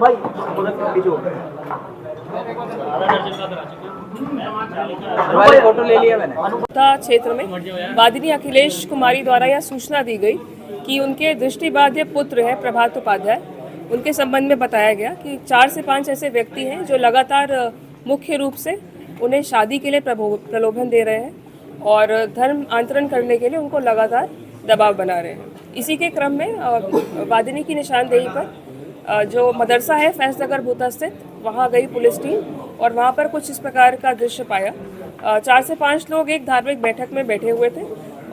भाई फोटो ले लिया मैंने। क्षेत्र में वादिनी अखिलेश कुमारी द्वारा यह सूचना दी गई कि उनके दृष्टिबाध्य पुत्र है प्रभात उपाध्याय, उनके संबंध में बताया गया कि 4 से 5 ऐसे व्यक्ति हैं जो लगातार मुख्य रूप से उन्हें शादी के लिए प्रलोभन दे रहे हैं और धर्म आंतरण करने के लिए उनको लगातार दबाव बना रहे हैं। इसी के क्रम में वादिनी की निशानदेही पर जो मदरसा है फैज़नगर भूता स्थित, वहाँ गई पुलिस टीम और वहाँ पर कुछ इस प्रकार का दृश्य पाया। 4 से 5 लोग एक धार्मिक बैठक में बैठे हुए थे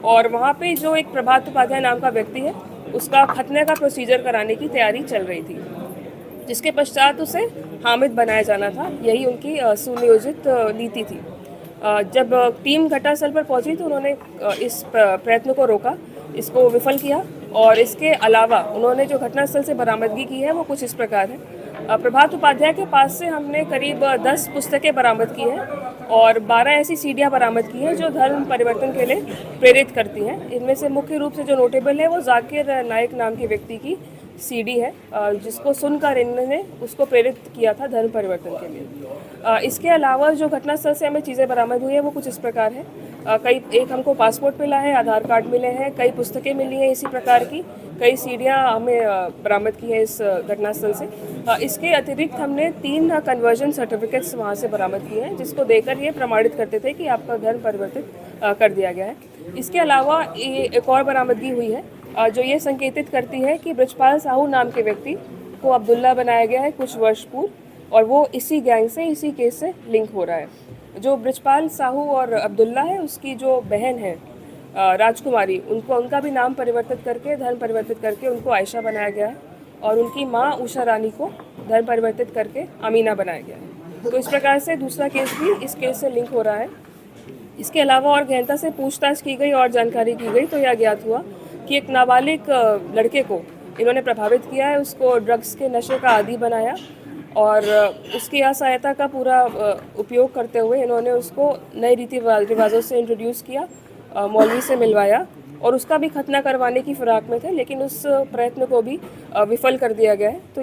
और वहाँ पे जो एक प्रभात उपाध्याय नाम का व्यक्ति है उसका खतने का प्रोसीजर कराने की तैयारी चल रही थी, जिसके पश्चात उसे हामिद बनाया जाना था। यही उनकी सुनियोजित नीति थी। जब टीम घटनास्थल पर पहुंची तो उन्होंने इस प्रयत्न को रोका, इसको विफल किया और इसके अलावा उन्होंने जो घटनास्थल से बरामदगी की है वो कुछ इस प्रकार है। प्रभात उपाध्याय के पास से हमने करीब 10 पुस्तकें बरामद की हैं और 12 ऐसी सीडियाँ बरामद की हैं जो धर्म परिवर्तन के लिए प्रेरित करती हैं। इनमें से मुख्य रूप से जो नोटेबल है वो जाकिर नाइक नाम के व्यक्ति की सीडी है, जिसको सुनकर इन्होंने उसको प्रेरित किया था धर्म परिवर्तन के लिए। इसके अलावा जो घटनास्थल से हमें चीज़ें बरामद हुई है वो कुछ इस प्रकार है। एक हमको पासपोर्ट मिला है, आधार कार्ड मिले हैं, कई पुस्तकें मिली हैं इसी प्रकार की, कई सीडियाँ हमें बरामद की हैं इस घटनास्थल से। इसके अतिरिक्त हमने 3 कन्वर्जन सर्टिफिकेट्स वहाँ से बरामद किए हैं, जिसको देकर ये प्रमाणित करते थे कि आपका धर्म परिवर्तित कर दिया गया है। इसके अलावा एक और बरामदगी हुई है जो ये संकेतित करती है कि ब्रजपाल साहू नाम के व्यक्ति को अब्दुल्ला बनाया गया है कुछ वर्ष पूर्व और वो इसी गैंग से, इसी केस से लिंक हो रहा है। जो ब्रजपाल साहू और अब्दुल्ला है उसकी जो बहन है राजकुमारी, उनका भी नाम परिवर्तित करके, धर्म परिवर्तित करके उनको आयशा बनाया गया है और उनकी माँ उषा रानी को धर्म परिवर्तित करके अमीना बनाया गया है। तो इस प्रकार से दूसरा केस भी इस केस से लिंक हो रहा है। इसके अलावा और गहनता से पूछताछ की गई और जानकारी की गई तो यह ज्ञात हुआ कि एक नाबालिग लड़के को इन्होंने प्रभावित किया है, उसको ड्रग्स के नशे का आदी बनाया और उसकी असहायता का पूरा उपयोग करते हुए इन्होंने उसको नए रीति रिवाजों से इंट्रोड्यूस किया, मौलवी से मिलवाया और उसका भी खतना करवाने की फिराक में थे, लेकिन उस प्रयत्न को भी विफल कर दिया गया है। तो